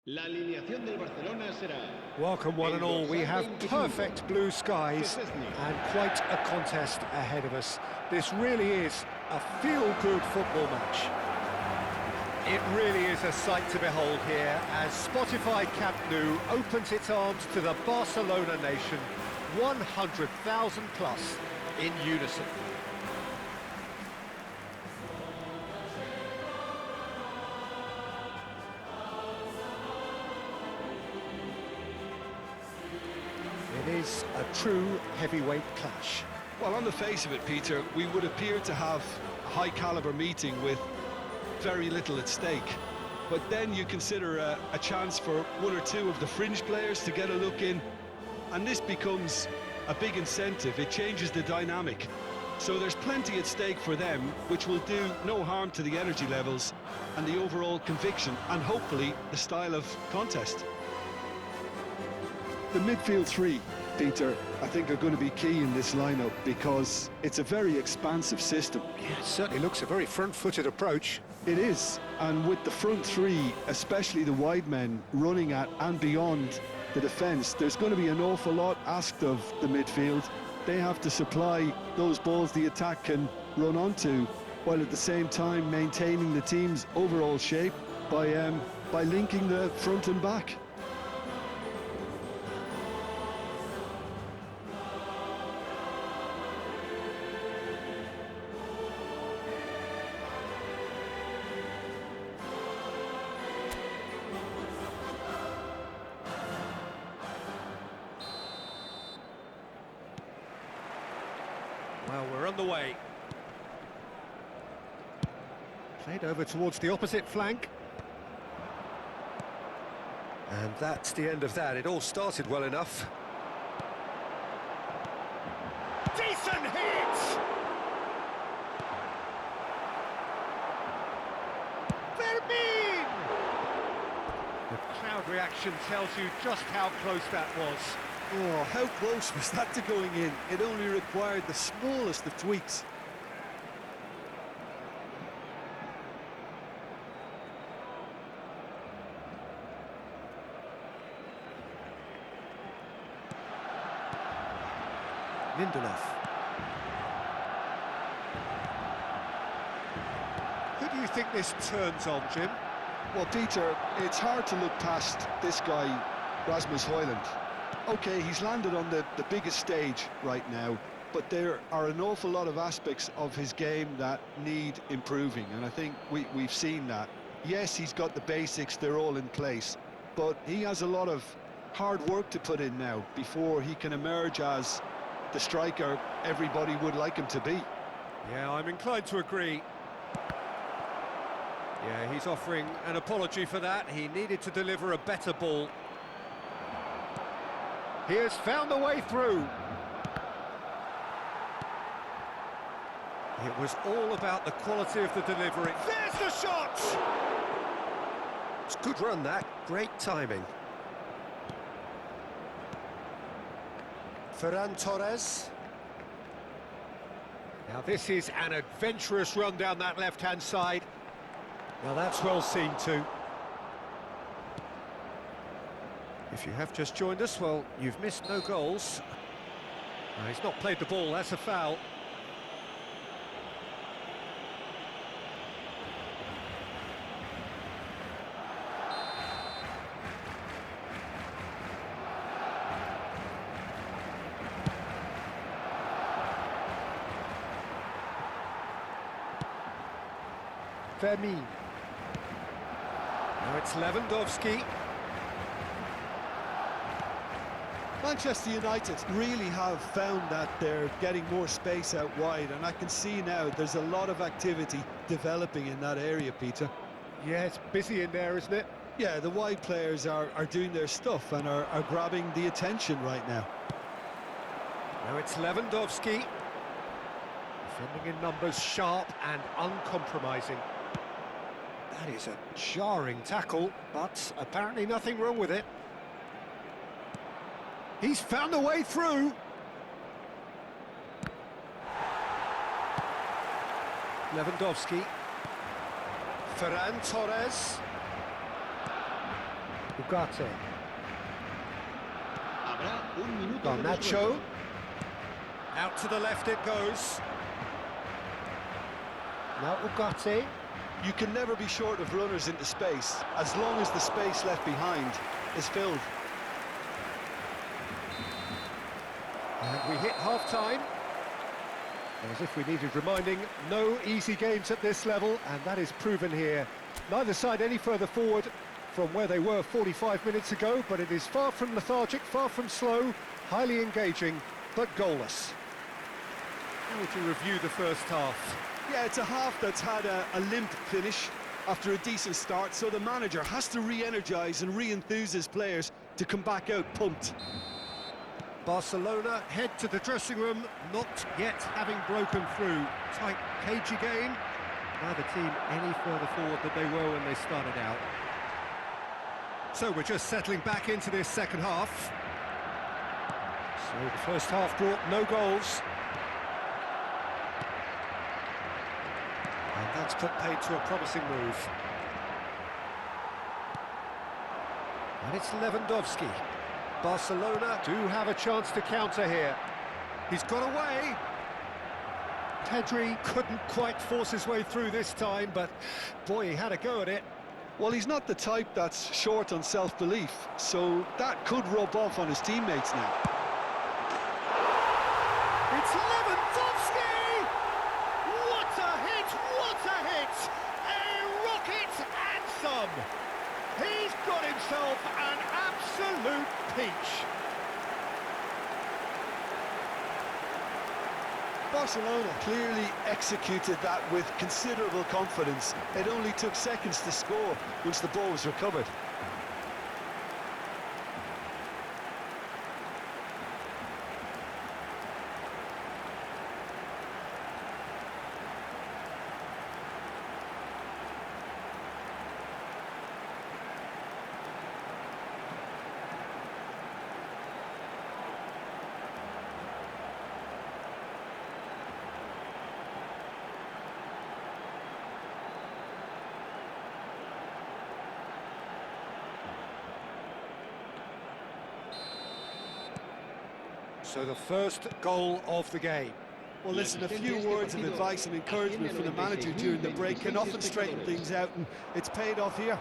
La alineación del Barcelona será... Welcome one and all, we have perfect blue skies and quite a contest ahead of us. This really is a feel-good football match. It really is a sight to behold here as Spotify Camp Nou opens its arms to the Barcelona nation, 100,000 plus in unison. It is a true heavyweight clash. Well, on the face of it, Peter, we would appear to have a high-caliber meeting with very little at stake. But then you consider a chance for one or two of the fringe players to get a look in, and this becomes a big incentive. It changes the dynamic. So there's plenty at stake for them, which will do no harm to the energy levels and the overall conviction, and hopefully the style of contest. The midfield three, Peter, I think are going to be key in this lineup because it's a very expansive system. Yeah, it certainly looks a very front-footed approach. It is, and with the front three, especially the wide men running at and beyond the defence, there's going to be an awful lot asked of the midfield. They have to supply those balls the attack can run onto, while at the same time maintaining the team's overall shape by linking the front and back. Well, we're on the way. Played over towards the opposite flank. And that's the end of that. It all started well enough. Decent hit! Vermin! The crowd reaction tells you just how close that was. Oh, how close was that to going in? It only required the smallest of tweaks. Lindelof. Who do you think this turns on, Jim? Well, Peter, it's hard to look past this guy, Rasmus Højlund. Okay, he's landed on the biggest stage right now, but there are an awful lot of aspects of his game that need improving, and I think we've seen that. Yes, he's got the basics, they're all in place, but he has a lot of hard work to put in now before he can emerge as the striker everybody would like him to be. Yeah, I'm inclined to agree. Yeah, he's offering an apology for that. He needed to deliver a better ball. He has found a way through. It was all about the quality of the delivery. There's the shot! It's a good run, that. Great timing. Ferran Torres. Now this is an adventurous run down that left-hand side. Now that's well seen too. If you have just joined us, well, you've missed no goals. No, he's not played the ball, that's a foul. Vermin. Now it's Lewandowski. Manchester United really have found that they're getting more space out wide, and I can see now there's a lot of activity developing in that area, Peter. Yeah, it's busy in there, isn't it? Yeah, the wide players are doing their stuff and are grabbing the attention right now. Now it's Lewandowski. Defending in numbers, sharp and uncompromising. That is a jarring tackle, but apparently nothing wrong with it. He's found a way through. Lewandowski. Ferran Torres. Ugarte. Habrá un minuto de Garnacho. descuento. Out to the left it goes. Now Ugarte. You can never be short of runners into space, as long as the space left behind is filled. And we hit half-time. As if we needed reminding, no easy games at this level, and that is proven here. Neither side any further forward from where they were 45 minutes ago, but it is far from lethargic, far from slow, highly engaging, but goalless. How would you review the first half? Yeah, it's a half that's had a limp finish after a decent start, so the manager has to re-energise and re-enthuse his players to come back out pumped. Barcelona head to the dressing room, not yet having broken through. Tight, cagey game. Neither team any further forward than they were when they started out. So we're just settling back into this second half. So the first half brought no goals. And that's put paid to a promising move. And it's Lewandowski. Barcelona do have a chance to counter here. He's got away. Pedri couldn't quite force his way through this time, but boy, he had a go at it. Well, he's not the type that's short on self-belief, so that could rub off on his teammates now. It's Lewandowski! What a hit! What a hit! A rocket and some! He's got himself an absolute peach. Barcelona clearly executed that with considerable confidence. It only took seconds to score once the ball was recovered. So the first goal of the game. Well, listen, a few words of advice and encouragement from the manager during the break can often straighten things out, and it's paid off here.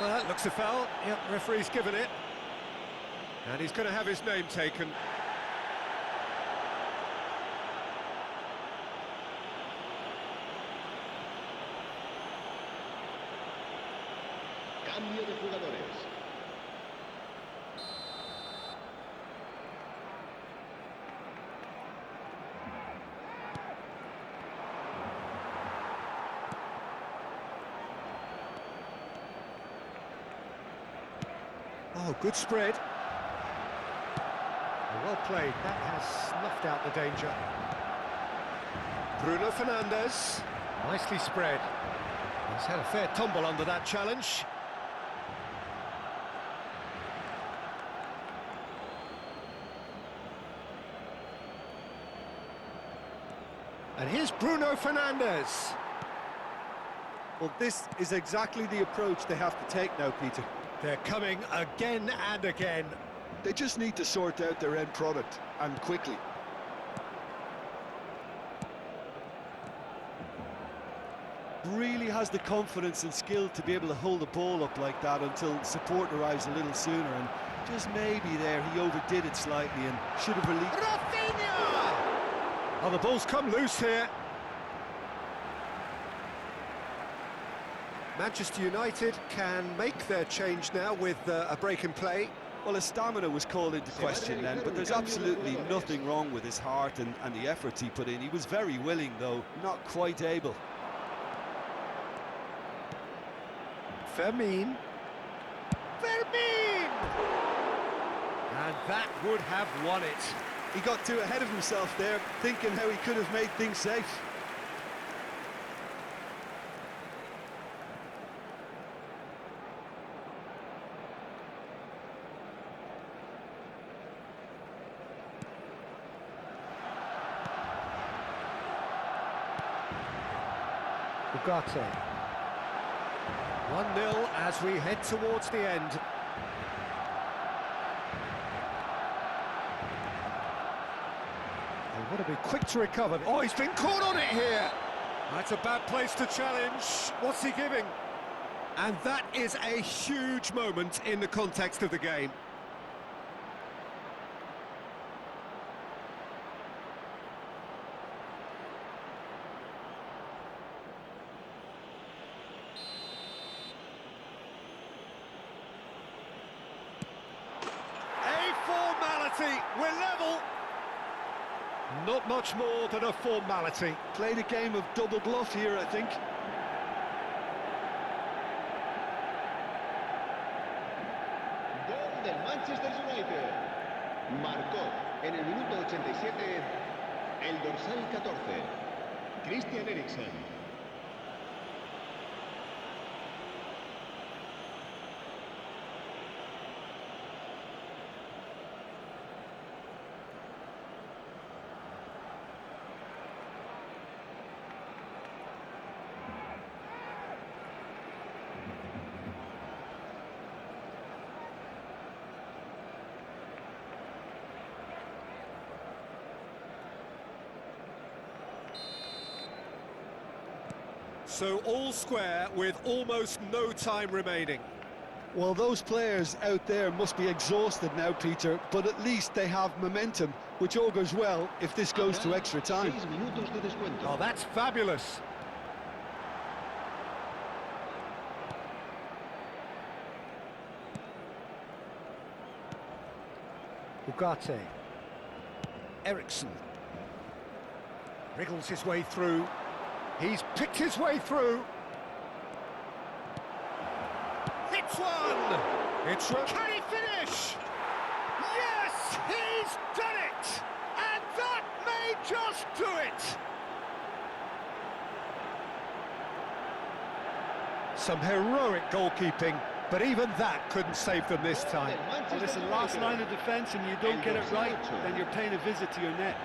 Well, that looks a foul. Yep, referee's given it. And he's going to have his name taken. Cambio de jugadores. Oh, good spread. Well played. That has snuffed out the danger. Bruno Fernandes. Nicely spread. He's had a fair tumble under that challenge. And here's Bruno Fernandes. Well, this is exactly the approach they have to take now, Peter. They're coming again and again. They just need to sort out their end product, and quickly. Really has the confidence and skill to be able to hold the ball up like that until support arrives a little sooner, and just maybe there he overdid it slightly and should have released. Rafinha! Oh, the ball's come loose here. Manchester United can make their change now with a break in play. Well, his stamina was called into question then, but there's absolutely nothing wrong with his heart and the efforts he put in. He was very willing, though, not quite able. Fermin. Fermin! And that would have won it. He got too ahead of himself there, thinking how he could have made things safe. Ugarte. 1-0 as we head towards the end. They want to be quick to recover. Oh, he's been caught on it here. That's a bad place to challenge. What's he giving? And that is a huge moment in the context of the game. A formality. We're level. Not much more than a formality. Played a game of double bluff here, I think. Gol del Manchester United. Marcó en el minuto 87 el dorsal 14, Christian Eriksen. So all square with almost no time remaining. Well, those players out there must be exhausted now, Peter, but at least they have momentum, which augurs well if this goes to extra time. 6 minutos de descuento. Oh, that's fabulous. Ugarte. Eriksen. Wriggles his way through. He's picked his way through. It's one! Can he finish? Yes, he's done it! And that may just do it! Some heroic goalkeeping, but even that couldn't save them this time. Well, listen, last line of defence and you don't get it right, then you're paying a visit to your net.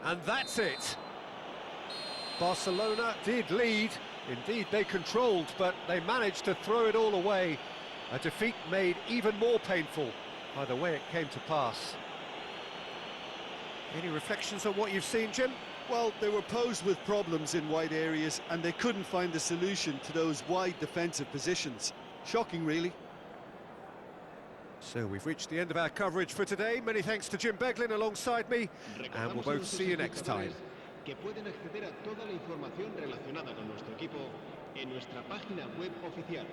And that's it. Barcelona did lead. Indeed, they controlled, but they managed to throw it all away. A defeat made even more painful by the way it came to pass. Any reflections on what you've seen, Jim? Well, they were posed with problems in wide areas and they couldn't find the solution to those wide defensive positions. Shocking, really. So we've reached the end of our coverage for today. Many thanks to Jim Beglin alongside me, and we'll both see you next time. Que pueden acceder a toda la información relacionada con nuestro equipo en nuestra página web oficial.